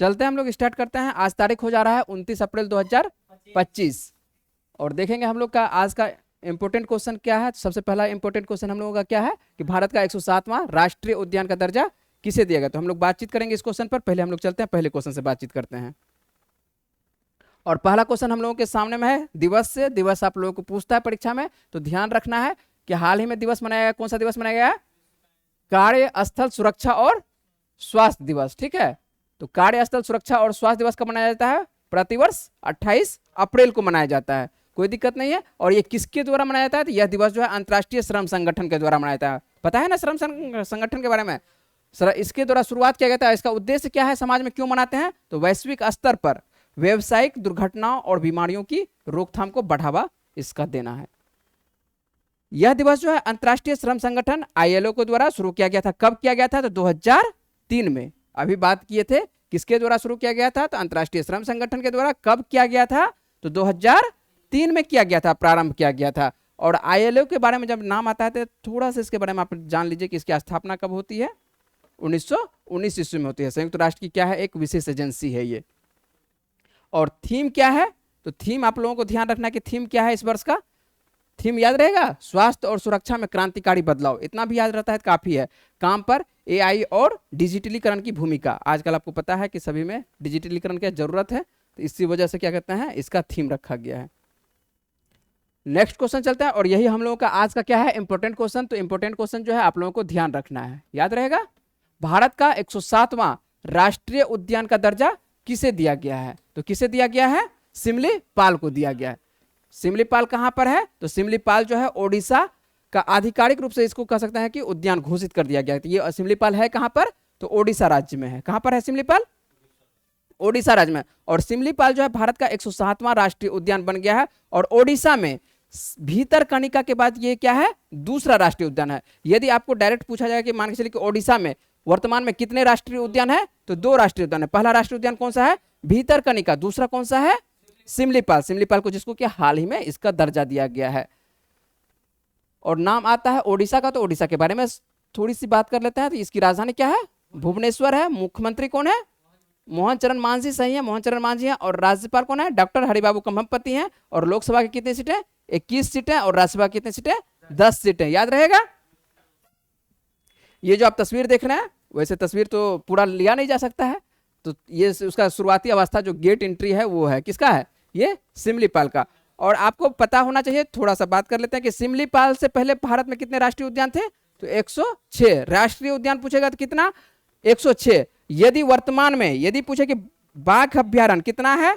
चलते हैं, हम लोग स्टार्ट करते हैं। आज तारीख हो जा रहा है 29 अप्रैल 2025 और देखेंगे हम लोग का आज का इंपोर्टेंट क्वेश्चन क्या है। तो सबसे पहला इंपोर्टेंट क्वेश्चन हम लोगों का क्या है कि भारत का 107वां राष्ट्रीय उद्यान का दर्जा किसे दिया गया। तो हम लोग बातचीत करेंगे इस क्वेश्चन पर। पहले हम लोग चलते हैं, पहले क्वेश्चन से बातचीत करते हैं। और पहला क्वेश्चन हम लोगों के सामने में है दिवस से। दिवस आप लोगों को पूछता है परीक्षा में, तो ध्यान रखना है कि हाल ही में दिवस मनाया गया। कौन सा दिवस मनाया गया है? कार्यस्थल सुरक्षा और स्वास्थ्य दिवस। ठीक है, तो कार्यस्थल सुरक्षा और स्वास्थ्य दिवस कब मनाया जाता है? प्रतिवर्ष 28 अप्रैल को मनाया जाता है, कोई दिक्कत नहीं है। और ये किसके द्वारा मनाया जाता है? तो यह दिवस जो है अंतर्राष्ट्रीय श्रम संगठन के द्वारा मनाया जाता है। पता है ना श्रम संगठन के बारे में? इसके द्वारा शुरुआत किया गया था। इसका उद्देश्य क्या है, समाज में क्यों मनाते हैं? तो वैश्विक स्तर पर व्यावसायिक दुर्घटनाओं और बीमारियों की रोकथाम को बढ़ावा इसका देना है। यह दिवस जो है अंतर्राष्ट्रीय श्रम संगठन ILO के द्वारा शुरू किया गया था। कब किया गया था? तो 2003 में। अभी बात किए थे किसके द्वारा शुरू किया गया था? तो अंतर्राष्ट्रीय श्रम संगठन के द्वारा। कब किया गया था? तो 2003 में किया गया था, प्रारंभ किया गया था। और ILO के बारे में जब नाम आता है तो थोड़ा सा इसके बारे में आप जान लीजिए कि इसकी स्थापना कब होती है? 1919 ईस्वी में होती है। संयुक्त राष्ट्र की क्या है? एक विशेष एजेंसी है ये। और थीम क्या है? तो थीम आप लोगों को ध्यान रखना है कि थीम क्या है इस वर्ष का। थीम याद रहेगा, स्वास्थ्य और सुरक्षा में क्रांतिकारी बदलाव। इतना भी याद रहता है तो काफी है। काम पर AI और डिजिटलीकरण की भूमिका। आजकल आपको पता है कि सभी में डिजिटलीकरण की जरूरत है, तो इसी वजह से क्या कहते हैं, इसका थीम रखा गया है। नेक्स्ट क्वेश्चन चलता है, और यही हम लोगों का आज का क्या है, इंपॉर्टेंट क्वेश्चन। तो इंपॉर्टेंट क्वेश्चन जो है आप लोगों को ध्यान रखना है, याद रहेगा। भारत का 107वां राष्ट्रीय उद्यान का दर्जा किसे दिया गया है? तो किसे दिया गया है? सिमलीपाल को दिया गया है। सिमलीपाल कहां पर है? तो सिमलीपाल जो है ओडिशा का आधिकारिक रूप से इसको कह सकते हैं कि उद्यान घोषित कर दिया गया है। तो ये सिमलीपाल है कहां पर? तो ओडिशा राज्य में है। कहां पर है सिमलीपाल? ओडिशा राज्य में। और सिमलीपाल जो है भारत का 107वां राष्ट्रीय उद्यान बन गया है। और ओडिशा में भीतरकनिका के बाद ये क्या है? दूसरा राष्ट्रीय उद्यान है। यदि आपको डायरेक्ट पूछा जाएगा कि मान के चलिए कि ओडिशा में वर्तमान में कितने राष्ट्रीय उद्यान है? तो 2 राष्ट्रीय उद्यान है। पहला राष्ट्रीय उद्यान कौन सा है? भीतरकनिका। दूसरा कौन सा है? सिमलीपाल। सिमलीपाल को जिसको कि हाल ही में इसका दर्जा दिया गया है। और नाम आता है ओडिशा का, तो ओडिशा के बारे में थोड़ी सी बात कर लेते हैं। तो इसकी राजधानी क्या है? भुवनेश्वर है। मुख्यमंत्री कौन है? मोहन चरण मांझी। सही है, मोहन चरण मांझी है। और राज्यपाल कौन है? डॉक्टर हरिबाबू कंभमपति हैं। और लोकसभा की कितनी सीटें? 21 सीटें। और राज्यसभा की कितनी सीटें? 10 सीटें। याद रहेगा। ये जो आप तस्वीर देख रहे हैं, वैसे तस्वीर तो पूरा लिया नहीं जा सकता है, तो ये उसका शुरुआती अवस्था जो गेट एंट्री है वो है किसका है? ये सिमलीपाल का। और आपको पता होना चाहिए, थोड़ा सा बात कर लेते हैं कि सिमलीपाल से पहले भारत में कितने राष्ट्रीय उद्यान थे? तो 106 राष्ट्रीय उद्यान पूछेगा तो कितना? 106। यदि वर्तमान में यदि पूछे कि बाघ अभ्यारण्य कितना है?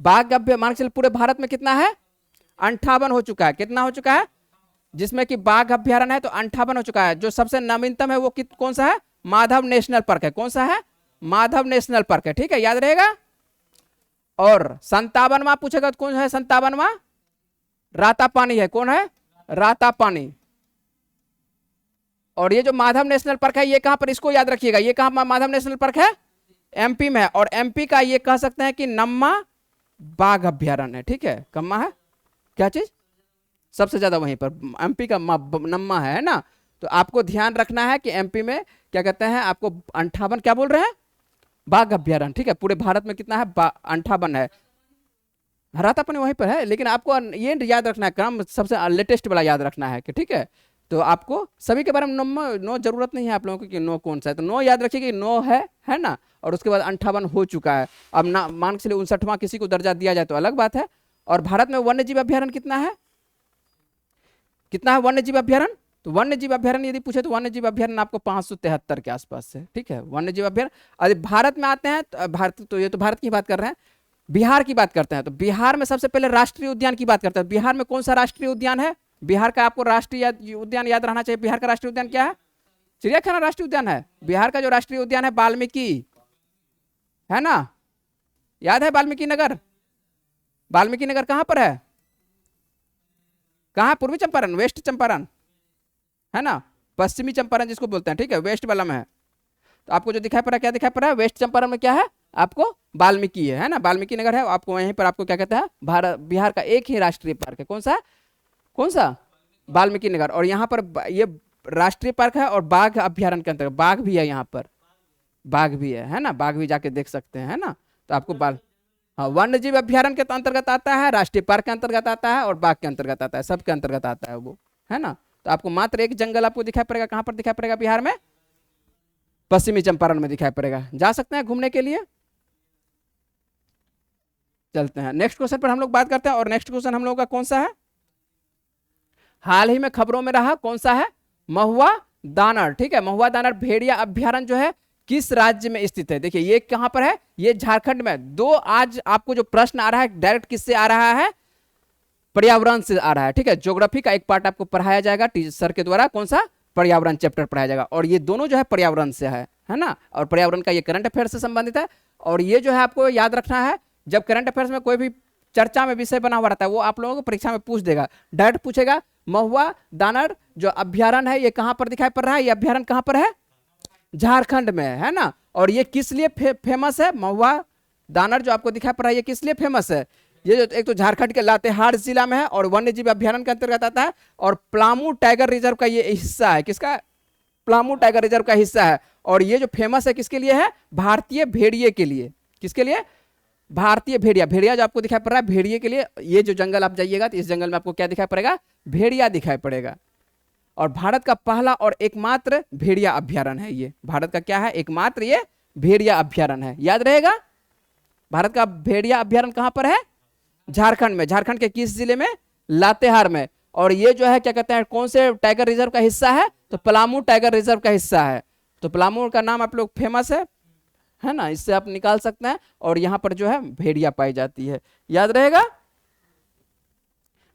बाघ अभ्यारण्य मान के चलिए पूरे भारत में कितना है? 58 हो चुका है। कितना हो चुका है? जिसमें कि बाघ अभ्यारण्य है तो 58 हो चुका है। जो सबसे नवीनतम है वो कौन सा है? माधव नेशनल पार्क है। कौन सा है? माधव नेशनल पार्क है। ठीक है, याद रहेगा। और 57वां पूछेगा तो कौन है? 57वां रातापानी है। कौन है? रातापानी। और ये जो माधव नेशनल पार्क है ये कहां पर? इसको याद रखिएगा, ये कहां माधव नेशनल पार्क है? MP में है। और MP का ये कह सकते हैं कि नम्मा बाघ अभ्यारण्य है। ठीक है, कम्मा है क्या चीज? सबसे ज्यादा वहीं पर MP का नम्मा है ना। तो आपको ध्यान रखना है कि MP में क्या कहते हैं, आपको 58 क्या बोल रहे हैं? बाघ अभ्यारण्य। ठीक है, पूरे भारत में कितना है? 58 है। रातापानी वहीं पर है, लेकिन आपको ये याद रखना है, क्रम सबसे लेटेस्ट वाला याद रखना है कि ठीक है। तो आपको सभी के बारे में नो जरूरत नहीं है आप लोगों को कि नो कौन सा है। तो नो याद रखिए कि नो है ना। और उसके बाद 58 हो चुका है। अब ना मान के चलिए 59वां किसी को दर्जा दिया जाए तो अलग बात है। और भारत में वन्य जीव अभ्यारण्य कितना है? कितना है वन्य जीव अभ्यारण्य? तो वन्य जीव अभ्यारण्य यदि पूछे तो वन्य जीव अभ्यारण्य आपको 573 के आसपास है। ठीक है, वन्य जीव अभ्यारण्य। यदि भारत में आते हैं तो भारत, तो ये तो भारत की बात कर रहे हैं, बिहार की बात करते हैं। तो बिहार में सबसे पहले राष्ट्रीय उद्यान की बात करते हैं। बिहार में कौन सा राष्ट्रीय उद्यान है? बिहार का आपको राष्ट्रीय उद्यान याद रहना चाहिए। बिहार का राष्ट्रीय उद्यान क्या है? चिड़ियाखाना राष्ट्रीय उद्यान है। बिहार का जो राष्ट्रीय उद्यान है वाल्मीकि है ना, याद है? वाल्मीकि नगर। वाल्मीकि नगर कहां पर है? कहां? पूर्वी चंपारण, वेस्ट चंपारण है ना, पश्चिमी चंपारण जिसको बोलते हैं। ठीक है, वेस्ट वाला में है। तो आपको जो दिखाई पड़ रहा है, क्या दिखाई पड़ रहा है? वेस्ट चंपारण में क्या है आपको? वाल्मीकि है ना, वाल्मीकि नगर है। आपको वहीं पर आपको क्या कहते हैं, भारत बिहार का एक ही राष्ट्रीय पार्क है। कौन सा? कौन सा? वाल्मीकि नगर। और यहाँ पर ये राष्ट्रीय पार्क है और बाघ अभ्यारण्य के अंतर्गत बाघ भी है यहाँ पर। बाघ भी है ना, बाघ भी जाके देख सकते हैं, है ना। तो आपको बाल, हाँ, वन्य जीव अभ्यारण्य के अंतर्गत आता है, राष्ट्रीय पार्क के अंतर्गत आता है और बाघ के अंतर्गत आता है, सबके अंतर्गत आता है वो, है ना। तो आपको मात्र एक जंगल आपको दिखाई पड़ेगा, कहां पर दिखाई पड़ेगा, बिहार में पश्चिमी चंपारण में दिखाई पड़ेगा। जा सकते हैं घूमने के लिए। चलते हैं नेक्स्ट क्वेश्चन पर हम लोग बात करते हैं, और नेक्स्ट क्वेश्चन हम लोगों का कौन सा है, हाल ही में खबरों में रहा, कौन सा है, महुआ दानर। ठीक है, महुआ दानर भेड़िया अभ्यारण्य जो है किस राज्य में स्थित है। देखिए ये कहां पर है, ये झारखंड में। दो आज आपको जो प्रश्न आ रहा है डायरेक्ट किससे आ रहा है, पर्यावरण से आ रहा है। ठीक है, ज्योग्राफी का एक पार्ट आपको पढ़ाया जाएगा टीचर सर के द्वारा, कौन सा, पर्यावरण चैप्टर पढ़ाया जाएगा, और ये दोनों जो है पर्यावरण से है ना। और पर्यावरण का ये करंट अफेयर से संबंधित है। और ये जो है आपको याद रखना है, जब करंट अफेयर्स में कोई भी चर्चा में विषय बना हुआ रहता है वो आप लोगों को परीक्षा में पूछ देगा, डायरेक्ट पूछेगा महुआ दानर जो अभ्यारण्य है ये कहां पर दिखाई पड़ रहा है, ये अभ्यारण्य कहां पर है, झारखंड में, है ना। और ये किस लिए फेमस है, महुआ दानर जो आपको दिखाई पड़ रहा है ये किस लिए फेमस है, ये जो एक तो झारखंड के लातेहार जिला में है और वन्य जीव अभ्यारण्य के अंतर्गत आता है, और पलामू टाइगर रिजर्व का ये हिस्सा है, किसका, पलामू टाइगर रिजर्व का हिस्सा है। और ये जो फेमस है किसके लिए है, भारतीय भेड़िए के लिए, किसके लिए, भारतीय भेड़िया, भेड़िया जो आपको दिखाई पड़ रहा है भेड़िए के लिए। ये जो जंगल आप जाइएगा तो इस जंगल में आपको क्या दिखाई पड़ेगा, भेड़िया दिखाई पड़ेगा। और भारत का पहला और एकमात्र भेड़िया अभ्यारण्य है ये, भारत का क्या है, एकमात्र ये भेड़िया अभ्यारण्य है, याद रहेगा। भारत का भेड़िया अभ्यारण्य कहां पर है, झारखंड में, झारखंड के किस जिले में, लातेहार में। और ये जो है क्या कहते हैं, कौन से टाइगर रिजर्व का हिस्सा है, तो पलामू टाइगर रिजर्व का हिस्सा है। तो पलामू का नाम आप लोग फेमस है ना, इससे आप निकाल सकते हैं। और यहां पर जो है भेड़िया पाई जाती है, याद रहेगा।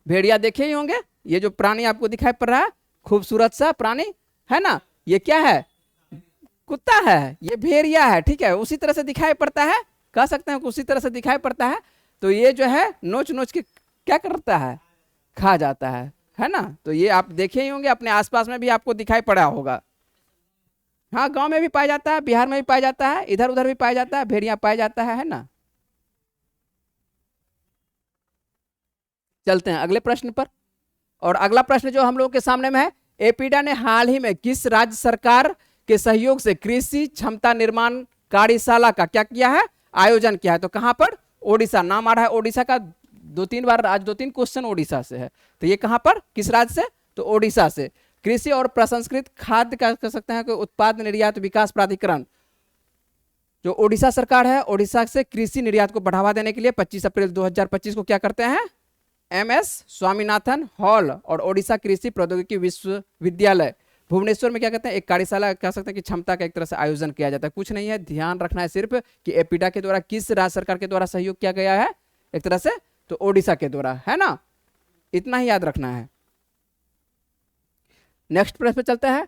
भेड़िया देखे ही होंगे, ये जो प्राणी आपको दिखाई पड़ रहा है खूबसूरत सा प्राणी, है ना, ये क्या है, कुत्ता है, ये भेड़िया है। ठीक है, उसी तरह से दिखाई पड़ता है, कह सकते हैं उसी तरह से दिखाई पड़ता है। तो ये जो है नोच नोच के क्या करता है, खा जाता है ना। तो ये आप देखे ही होंगे, अपने आसपास में भी आपको दिखाई पड़ा होगा। हाँ, गांव में भी पाया जाता है, बिहार में भी पाया जाता है, इधर उधर भी पाया जाता है, भेड़िया पाया जाता है ना। चलते हैं अगले प्रश्न पर। और अगला प्रश्न जो हम लोगों के सामने में है, एपीडा ने हाल ही में किस राज्य सरकार के सहयोग से कृषि क्षमता निर्माण कार्यशाला का क्या किया है, आयोजन किया है। तो कहां पर, ओडिशा, नाम आ रहा है ओडिशा का, दो तीन बार आज 2-3 क्वेश्चन ओडिशा से है। तो ये कहां पर, किस राज्य से, तो ओडिशा से। कृषि और प्रसंस्कृत खाद्य का कह सकते हैं कि उत्पाद निर्यात विकास प्राधिकरण, जो ओडिशा सरकार है, ओडिशा से कृषि निर्यात को बढ़ावा देने के लिए 25 अप्रैल 2025 को क्या करते हैं, MS स्वामीनाथन हॉल और ओडिशा कृषि प्रौद्योगिकी विश्वविद्यालय भुवनेश्वर में क्या कहते हैं, एक कार्यशाला कह सकते हैं कि क्षमता का एक तरह से आयोजन किया जाता है। कुछ नहीं है, ध्यान रखना है सिर्फ कि एपीडा के द्वारा किस राज्य सरकार के द्वारा सहयोग किया गया है, एक तरह से तो ओडिशा के द्वारा, है ना, इतना ही याद रखना है। नेक्स्ट प्रश्न पे चलते हैं।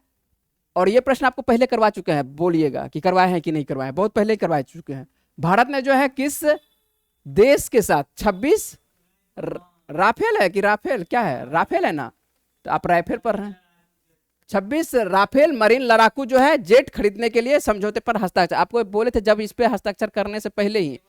और ये प्रश्न आपको पहले करवा चुके हैं, बोलिएगा कि करवाए हैं कि नहीं करवाए, बहुत पहले करवा चुके हैं। भारत ने जो है किस देश के साथ 26 राफेल है कि राफेल, क्या है, राफेल है ना, तो आप राफेल पर हैं, 26 राफेल मरीन लड़ाकू जो है जेट खरीदने के लिए समझौते पर हस्ताक्षर, आपको बोले थे जब इस पे हस्ताक्षर करने से पहले ही,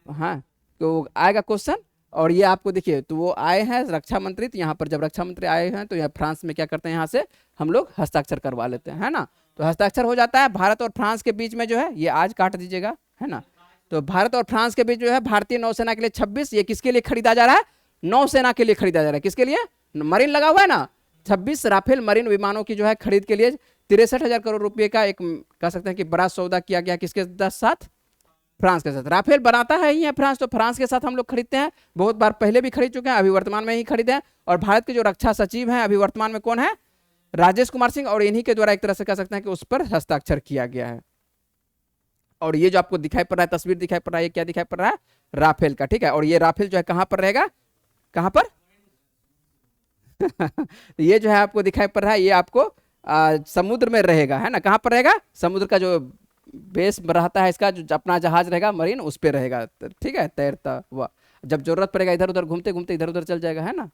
हाँ, तो आएगा क्वेश्चन। और ये आपको देखिए, तो वो आए हैं रक्षा मंत्री, तो यहाँ पर जब रक्षा मंत्री आए हैं तो यहाँ फ्रांस में क्या करते हैं, यहाँ से हम लोग हस्ताक्षर करवा लेते हैं, है ना। तो हस्ताक्षर हो जाता है। भारत और फ्रांस के बीच में जो है, ये आज काट दीजिएगा, है ना। तो भारत और फ्रांस के बीच जो है भारतीय नौसेना के लिए 26, ये किसके लिए खरीदा जा रहा है, नौसेना के लिए खरीदा जा रहा है। किसके लिए, मरीन लगा हुआ है ना, 26 राफेल मरीन विमानों की जो है खरीद के लिए 63,000 करोड़ रुपए का एक कह सकते हैं कि बड़ा सौदा किया गया, किसके साथ, फ्रांस के साथ। राफेल बनाता है ही है फ्रांस, तो फ्रांस के साथ हम लोग खरीदते हैं, बहुत बार पहले भी खरीद चुके हैं, अभी वर्तमान में ही खरीदे हैं। और भारत के जो रक्षा सचिव हैं अभी वर्तमान में कौन है, राजेश कुमार सिंह, और इन्हीं के द्वारा एक तरह से कह सकते हैं कि उस पर हस्ताक्षर किया गया है। और ये जो आपको दिखाई पड़ रहा है, तस्वीर दिखाई पड़ रहा है, ये क्या दिखाई पड़ रहा है, राफेल का, ठीक है। और ये राफेल जो है कहां पर रहेगा, कहां पर ये जो है आपको दिखाई पड़ रहा है, ये आपको समुद्र में रहेगा, है ना, कहां पर रहेगा, समुद्र का जो बेस रहता है इसका, जो अपना जहाज रहेगा मरीन, उस पे रहेगा, ठीक है, तैरता हुआ, जब जरूरत पड़ेगा इधर उधर घूमते घूमते इधर उधर चल जाएगा, है ना।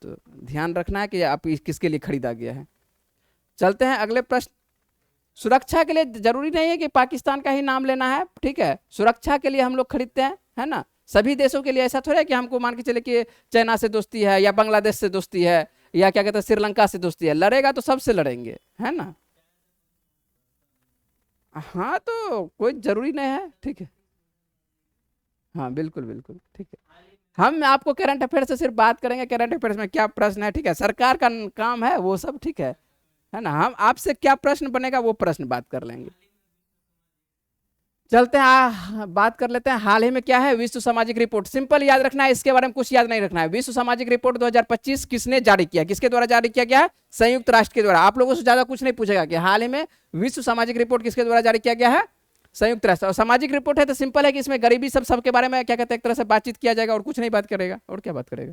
तो ध्यान रखना है कि आप किसके लिए खरीदा गया है। चलते हैं अगले प्रश्न। सुरक्षा के लिए जरूरी नहीं है कि पाकिस्तान का ही नाम लेना है, ठीक है, सुरक्षा के लिए हम लोग खरीदते हैं, है ना। सभी देशों के लिए ऐसा थोड़ा है कि हमको मान के चले कि चाइना से दोस्ती है या बांग्लादेश से दोस्ती है या क्या कहते हैं श्रीलंका से दोस्ती है, लड़ेगा तो सबसे लड़ेंगे, है ना। हाँ तो कोई जरूरी नहीं है, ठीक है। हाँ बिल्कुल बिल्कुल ठीक है। हम आपको करंट अफेयर से सिर्फ बात करेंगे, करंट अफेयर्स में क्या प्रश्न है, ठीक है, सरकार का काम है वो सब, ठीक है ना। हम आपसे क्या प्रश्न बनेगा वो प्रश्न बात कर लेंगे। चलते हैं बात कर लेते हैं हाल ही में क्या है विश्व सामाजिक रिपोर्ट। सिंपल याद रखना है, इसके बारे में कुछ याद नहीं रखना है। विश्व सामाजिक रिपोर्ट 2025 किसने जारी किया, किसके द्वारा जारी किया गया है? संयुक्त राष्ट्र के द्वारा। आप लोगों से ज्यादा कुछ नहीं पूछेगा कि हाल ही में विश्व सामाजिक रिपोर्ट किसके द्वारा जारी किया गया है? संयुक्त राष्ट्र। और सामाजिक रिपोर्ट है तो सिंपल है कि इसमें गरीबी सब सबके बारे में क्या कहते हैं एक तरह से बातचीत किया जाएगा और कुछ नहीं बात करेगा, और क्या बात करेगा।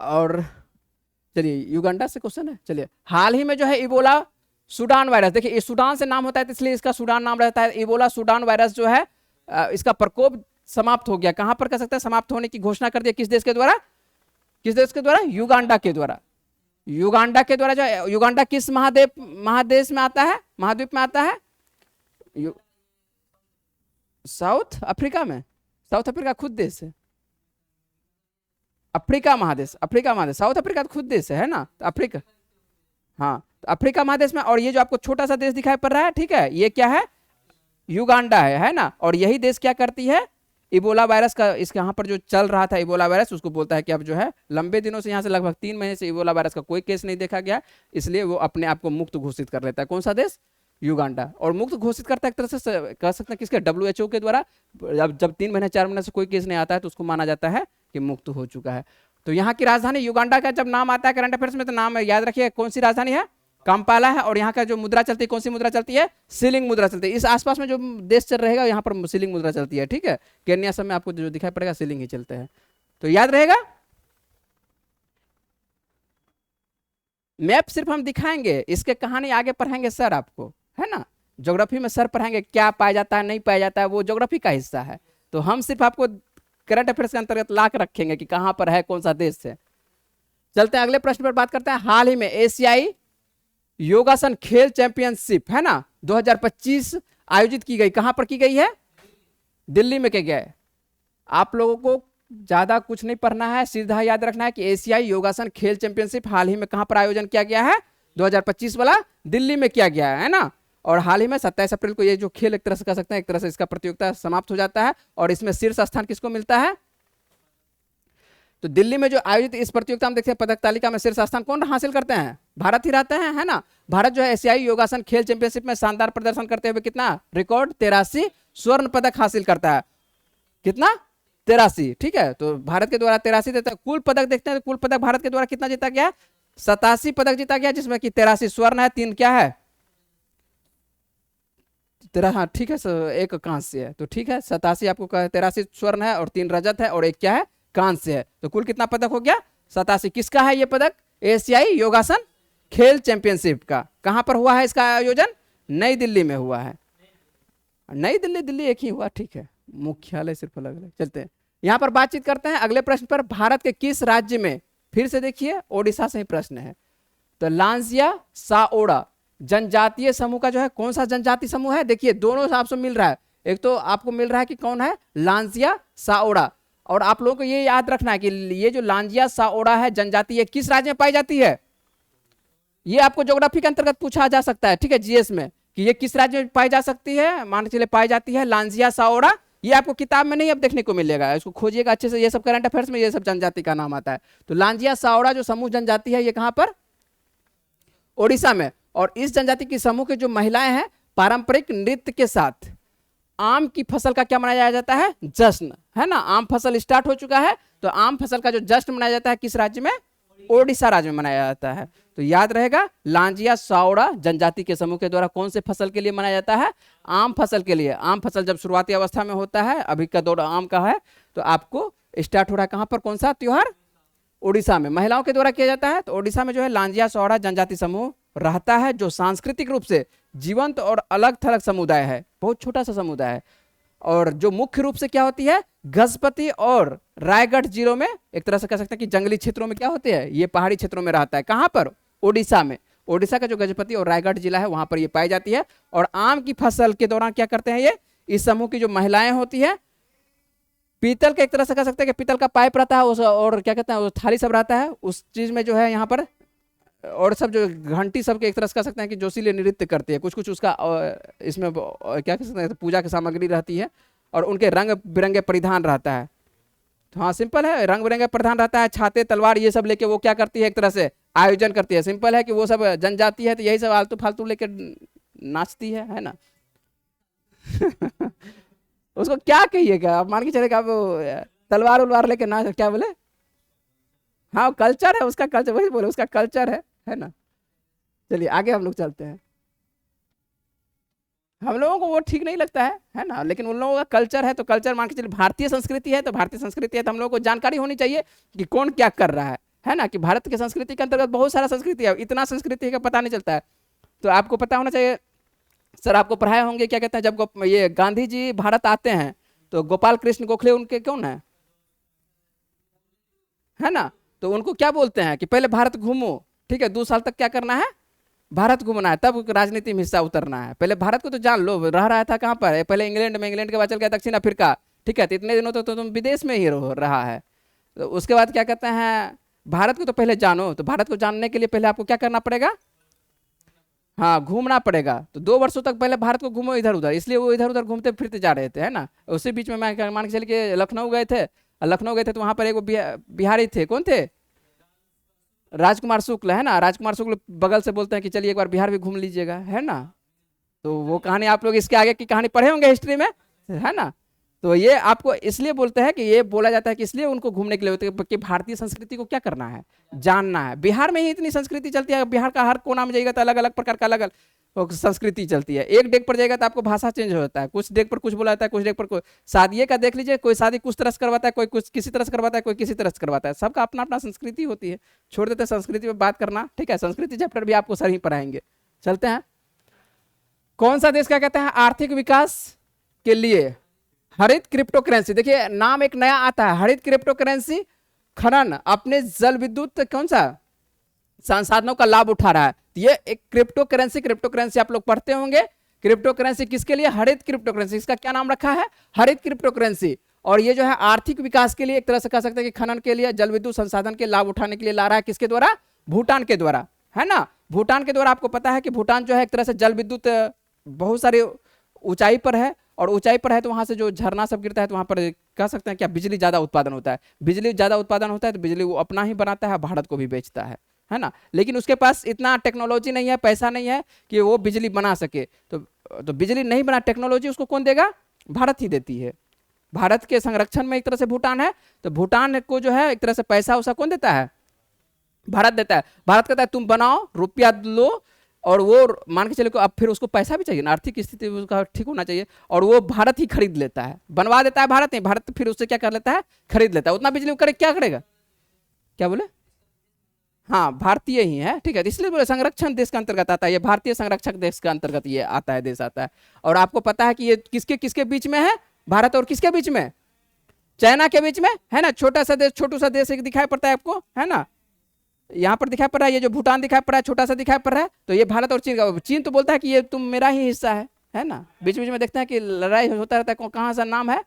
और चलिए युगांडा से क्वेश्चन है। चलिए हाल ही में जो है इबोला सूडान वायरस, देखिए ये सूडान से नाम होता है तो इसलिए इसका सूडान नाम रहता है। इबोला सूडान वायरस जो है इसका प्रकोप समाप्त हो गया। कहां पर कह सकते हैं समाप्त होने की घोषणा कर दिया, किस देश के द्वारा? किस देश के द्वारा? युगांडा के द्वारा। युगांडा के द्वारा। जो युगांडा किस महादेश में आता है, महाद्वीप में आता है? साउथ अफ्रीका में। साउथ अफ्रीका खुद देश है। अफ्रीका महादेश, अफ्रीका महादेश, साउथ अफ्रीका तो खुद देश है ना, तो अफ्रीका। हाँ तो अफ्रीका महादेश में। और ये जो आपको छोटा सा देश दिखाई पड़ रहा है, ठीक है, ये क्या है? युगांडा है ना। और यही देश क्या करती है? इबोला वायरस का, इसके यहाँ पर जो चल रहा था इबोला वायरस, उसको बोलता है कि अब जो है लंबे दिनों से यहाँ से लगभग 3 महीने से इबोला वायरस का कोई केस नहीं देखा गया, इसलिए वो अपने आप को मुक्त घोषित कर लेता है। कौन सा देश? युगांडा। और मुक्त घोषित करता है एक तरह से कह सकते हैं किसके? WHO के द्वारा। जब 3 महीने 4 महीने से कोई केस नहीं आता है तो उसको माना जाता है कि मुक्त हो चुका है। तो यहाँ की राजधानी युगांडा का जब नाम आता है करंट अफेयर्स में तो नाम याद रखिए, कौन सी राजधानी है? काम्पाला है। और यहाँ का जो मुद्रा चलती है, कौन सी मुद्रा चलती है? शिलिंग मुद्रा चलती है। इस आसपास में जो देश चल रहेगा यहाँ पर शिलिंग मुद्रा चलती है, ठीक है। केन्या सब में आपको जो दिखाई पड़ेगा शिलिंग ही चलते हैं, तो याद रहेगा। मैप सिर्फ हम दिखाएंगे, इसके कहानी आगे पढ़ाएंगे सर आपको, है ना। ज्योग्राफी में सर पढ़ाएंगे क्या पाया जाता है नहीं पाया जाता है, वो ज्योग्राफी का हिस्सा है। तो हम सिर्फ आपको करंट अफेयर्स के अंतर्गत ला कर रखेंगे कि कहां पर है, कौन सा देश है। चलते हैं अगले प्रश्न पर बात करते हैं। हाल ही में एशियाई योगासन खेल चैंपियनशिप है ना 2025 आयोजित की गई। कहां पर की गई है? दिल्ली में की गई। आप लोगों को ज्यादा कुछ नहीं पढ़ना है, सीधा याद रखना है कि एशियाई योगासन खेल चैंपियनशिप हाल ही में कहां पर आयोजन किया गया है? 2025 वाला दिल्ली में किया गया है ना। और हाल ही में 27 अप्रैल को ये जो खेल एक तरह से कह सकते हैं, एक तरह से इसका प्रतियोगिता समाप्त हो जाता है। और इसमें शीर्ष स्थान किसको मिलता है? तो दिल्ली में जो आयोजित इस प्रतियोगिता में देखते हैं पदक तालिका में शीर्ष स्थान कौन हासिल करते हैं? भारत ही रहते हैं, है ना। भारत जो है एशियाई योगासन खेल चैंपियनशिप में शानदार प्रदर्शन करते हुए कितना रिकॉर्ड 83 स्वर्ण पदक हासिल करता है। कितना? 83, ठीक है। तो भारत के द्वारा 83 देता है। कुल पदक देखते हैं तो कुल पदक भारत के द्वारा कितना जीता गया? 87 पदक जीता गया, जिसमें कि 83 स्वर्ण है, 3 क्या है? तेरा, हाँ ठीक है, एक कांस्य है, तो ठीक है 87 आपको 83 स्वर्ण है और 3 रजत है और एक क्या है? कांस्य है। तो कुल कितना पदक हो गया? 87। किसका है ये पदक? एशियाई योगासन खेल चैंपियनशिप का। कहां पर हुआ है इसका आयोजन? नई दिल्ली में हुआ है। नई दिल्ली, दिल्ली एक ही हुआ, ठीक है, मुख्यालय सिर्फ अलग अलग। चलते हैं यहां पर बातचीत करते हैं अगले प्रश्न पर। भारत के किस राज्य में, फिर से देखिए ओडिशा से ही प्रश्न है, तो लांजिया साओड़ा जनजातीय समूह का जो है कौन सा जनजाति समूह है? देखिए दोनों आपसे मिल रहा है। एक तो आपको मिल रहा है कि कौन है? लांजिया साओड़ा। और आप लोगों को ये याद रखना है कि ये जो लांजिया साओड़ा है जनजाति, ये किस राज्य में पाई जाती है? ये आपको ज्योग्राफी के अंतर्गत पूछा जा सकता है, ठीक है, जीएस में, कि ये किस राज्य में पाई जा सकती है। मान के चलिए पाई जाती है लांजिया साओड़ा। ये आपको किताब में नहीं अब देखने को मिलेगा, इसको खोजिएगा अच्छे से। ये सब करंट अफेयर्स में ये सब जनजाति का नाम आता है। तो लांजिया साओड़ा जो समूह जनजाति है ये कहां पर? ओडिशा में। और इस जनजाति की समूह की जो महिलाएं हैं पारंपरिक नृत्य के साथ आम की फसल का क्या मनाया जाता है? जश्न, है ना। आम फसल स्टार्ट हो चुका है, तो आम फसल का जो जश्न मनाया जाता है किस राज्य में? ओडिशा राज्य में मनाया जाता है। तो याद रहेगा लांजिया साओड़ा जनजाति के समूह के द्वारा कौन से फसल के लिए मनाया जाता है? आम फसल के लिए। आम फसल जब शुरुआती अवस्था में होता है, अभी का दौर आम का है, तो आपको स्टार्ट हो रहा है कहां पर? कौन सा त्योहार? ओडिशा में। महिलाओं के द्वारा किया जाता है। तो ओडिशा में जो है लांजिया साओड़ा जनजाति समूह रहता है, जो सांस्कृतिक रूप से जीवंत और अलग थलग समुदाय है, बहुत छोटा सा समुदाय है। और जो मुख्य रूप से क्या होती है? गजपति और रायगढ़ जिलों में, एक तरह से कह सकते हैं कि जंगली क्षेत्रों में क्या होते हैं? ये पहाड़ी क्षेत्रों में रहता है। कहां पर? ओडिशा में। ओडिशा का जो गजपति और रायगढ़ जिला है वहां पर ये पाई जाती है। और आम की फसल के दौरान क्या करते हैं ये? इस समूह की जो महिलाएं होती है, पीतल के, एक तरह से कह सकते हैं कि पीतल का पाइप रहता है उस, और क्या कहते हैं थाली सब रहता है, उस चीज में जो है यहाँ पर और सब जो घंटी सब के एक तरह से कह सकते हैं कि जोशीले नृत्य करते हैं, कुछ कुछ उसका इसमें क्या कह सकते हैं, पूजा की सामग्री रहती है और उनके रंग बिरंगे परिधान रहता है। तो हाँ सिंपल है, रंग बिरंगे परिधान रहता है, छाते तलवार ये सब लेके वो क्या करती है, एक तरह से आयोजन करती है। सिंपल है कि वो सब जनजाति है तो यही सब आलतू फालतू लेके नाचती है ना। उसको क्या कहिएगा आप, मान के चलेगा आप तलवार उलवार लेके नाच, क्या बोले, हाँ कल्चर है उसका, कल्चर वही बोले उसका कल्चर है ना। चलिए आगे हम लोग चलते हैं। हम लोगों को वो ठीक नहीं लगता है ना, लेकिन उन लोगों का कल्चर है तो कल्चर मान के चलिए, भारतीय संस्कृति है तो भारतीय संस्कृति है, तो हम लोगों को जानकारी होनी चाहिए कि कौन क्या कर रहा है ना। कि भारत की संस्कृति के अंतर्गत बहुत सारा संस्कृति है, इतना संस्कृति का पता नहीं चलता है। तो आपको पता होना चाहिए, सर आपको पढ़ाए होंगे, क्या कहते हैं, जब ये गांधी जी भारत आते हैं तो गोपाल कृष्ण गोखले उनके कौन है ना। तो उनको क्या बोलते हैं कि पहले भारत घूमो, ठीक है, 2 साल तक क्या करना है, भारत घूमना है, तब राजनीति में हिस्सा उतरना है। पहले भारत को तो जान लो, रह रहा था कहाँ पर, पहले इंग्लैंड में, इंग्लैंड के बाद चल गया दक्षिण अफ्रीका, ठीक है, तो इतने दिनों तो तुम विदेश में ही रहा है। तो उसके बाद क्या कहते हैं, भारत को तो पहले जानो, तो भारत को जानने के लिए पहले आपको क्या करना पड़ेगा, हाँ घूमना पड़ेगा। तो 2 वर्षों तक पहले भारत को घूमो इधर उधर, इसलिए वो इधर उधर घूमते फिरते जा रहे थे, है ना। उसी बीच में मैं मान के चलिए लखनऊ गए थे, लखनऊ गए थे तो वहाँ पर एक बिहारी थे, कौन थे, राजकुमार शुक्ल, है ना। राजकुमार शुक्ल बगल से बोलते हैं कि चलिए एक बार बिहार भी घूम लीजिएगा, है ना। तो वो कहानी आप लोग इसके आगे की कहानी पढ़े होंगे हिस्ट्री में, है ना। तो ये आपको इसलिए बोलते हैं कि ये बोला जाता है कि इसलिए उनको घूमने के लिए होते हैं कि भारतीय संस्कृति को क्या करना है, जानना है। बिहार में ही इतनी संस्कृति चलती है, बिहार का हर कोना में जाएगा तो अलग अलग प्रकार का अलग अलग संस्कृति चलती है। एक डेग पर जाएगा तो आपको भाषा चेंज हो जाता है, कुछ डेग पर कुछ बोला जाता है, कुछ डेग पर कोई शादी का देख लीजिए, कोई शादी कुछ तरह से करवाता है, कोई कुछ किसी तरह से करवाता है, कोई किसी तरह से करवाता है, सबका अपना अपना संस्कृति होती है। छोड़ देते हैं संस्कृति पर बात करना, ठीक है, संस्कृति चैप्टर भी आपको सर ही पढ़ाएंगे। चलते हैं, कौन सा देश क्या कहते हैं आर्थिक विकास के लिए हरित क्रिप्टो करेंसी, देखिए नाम एक नया आता है, हरित क्रिप्टो करेंसी खनन अपने जल विद्युत कौन सा संसाधनों का लाभ उठा रहा है। ये एक क्रिप्टो करेंसी आप लोग पढ़ते होंगे। क्रिप्टो करेंसी किसके लिए, हरित क्रिप्टो करेंसी, इसका क्या नाम रखा है, हरित क्रिप्टो करेंसी। और ये जो है आर्थिक विकास के लिए एक तरह से कह सकते हैं कि खनन के लिए, जल विद्युत संसाधन के लाभ उठाने के लिए ला रहा है, किसके द्वारा, भूटान के द्वारा, है ना। भूटान के द्वारा आपको पता है कि भूटान जो है एक तरह से जल विद्युत बहुत सारे ऊंचाई पर है, और ऊंचाई पर है तो वहां से जो झरना सब गिरता है तो वहां पर कह सकते हैं क्या बिजली ज्यादा उत्पादन होता है। बिजली ज्यादा उत्पादन होता है तो बिजली वो अपना ही बनाता है, भारत को भी बेचता है ना। लेकिन उसके पास इतना टेक्नोलॉजी नहीं है, पैसा नहीं है कि वो बिजली बना सके। तो बिजली नहीं बना, टेक्नोलॉजी उसको कौन देगा, भारत ही देती है। भारत के संरक्षण में एक तरह से भूटान है, तो भूटान को जो है एक तरह से पैसा उसा कौन देता है, भारत देता है। भारत कहता है तुम बनाओ, रुपया लो, और वो मान के चले को अब फिर उसको पैसा भी चाहिए ना, आर्थिक स्थिति उसका ठीक होना चाहिए, और वो भारत ही खरीद लेता है, बनवा देता है भारत नहीं, भारत फिर उससे क्या कर लेता है, खरीद लेता है। उतना बिजली करे क्या करेगा, क्या बोले, हाँ भारतीय ही है, ठीक है। इसलिए बोले संरक्षण देश के अंतर्गत आता है, ये भारतीय संरक्षक देश के अंतर्गत ये आता है, देश आता है। और आपको पता है कि ये किसके किसके बीच में है, भारत और किसके बीच में, चाइना के बीच में, है ना। छोटा सा देश, छोटू सा देश एक दिखाई पड़ता है आपको, है ना, यहाँ पर दिखाई पड़ रहा है, ये जो भूटान दिखाई पड़ रहा है छोटा सा दिखाई पड़ रहा है, तो ये भारत और चीन का। चीन तो बोलता है कि ये तुम मेरा ही हिस्सा है ना। बीच बीच में देखते हैं कि लड़ाई होता रहता है, कहाँ सा नाम है,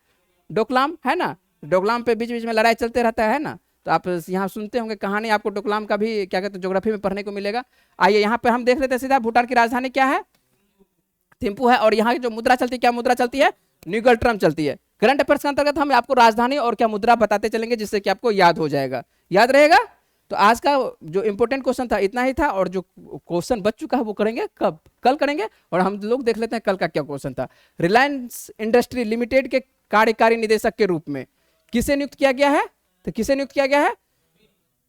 डोकलाम, है ना। डोकलाम पे बीच बीच में लड़ाई चलते रहता है ना। तो आप यहाँ सुनते होंगे कहानी, आपको डोकलाम का भी क्या कहते हैं ज्योग्राफी में पढ़ने को मिलेगा। आइए यहाँ पे हम देख लेते हैं सीधा, भूटान की राजधानी क्या है, थिम्पू है। और यहाँ की जो मुद्रा चलती है, क्या मुद्रा चलती है, न्यूगल ट्रम चलती है। करंट अफेयर्स के अंतर्गत हम आपको राजधानी और क्या मुद्रा बताते चलेंगे, जिससे कि आपको याद हो जाएगा, याद रहेगा। तो आज का जो इंपॉर्टेंट क्वेश्चन था इतना ही था, और जो क्वेश्चन बच चुका है वो करेंगे कब, कल करेंगे। और हम लोग देख लेते हैं कल का क्या क्वेश्चन था। रिलायंस इंडस्ट्री लिमिटेड के कार्यकारी निदेशक के रूप में किसे नियुक्त किया गया है, तो किसे नियुक्त किया गया है,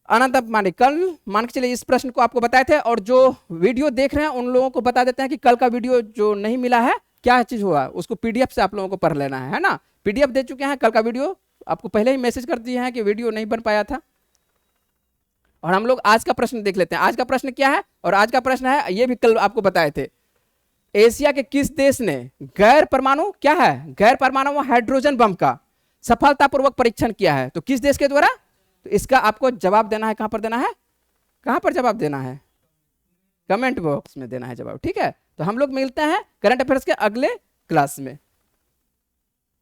अनंत अंबानी। कल मान के चलिए इस प्रश्न को आपको बताए थे, और जो वीडियो देख रहे हैं उन लोगों को बता देते हैं कि कल का वीडियो जो नहीं मिला है, क्या चीज हुआ, उसको पीडीएफ से आप लोगों को पढ़ लेना है ना। पीडीएफ दे चुके हैं, कल का वीडियो आपको पहले ही मैसेज कर दिए हैं कि वीडियो नहीं बन पाया था। और हम लोग आज का प्रश्न देख लेते हैं। आज का प्रश्न क्या है, और आज का प्रश्न है, ये भी कल आपको बताए थे, एशिया के किस देश ने गैर परमाणु क्या है, गैर परमाणु हाइड्रोजन बम का सफलतापूर्वक परीक्षण किया है, तो किस देश के द्वारा। तो इसका आपको जवाब देना है, कहां पर देना है, कहां पर जवाब देना है, कमेंट बॉक्स में देना है जवाब, ठीक है। तो हम लोग मिलते हैं करंट अफेयर्स के अगले क्लास में।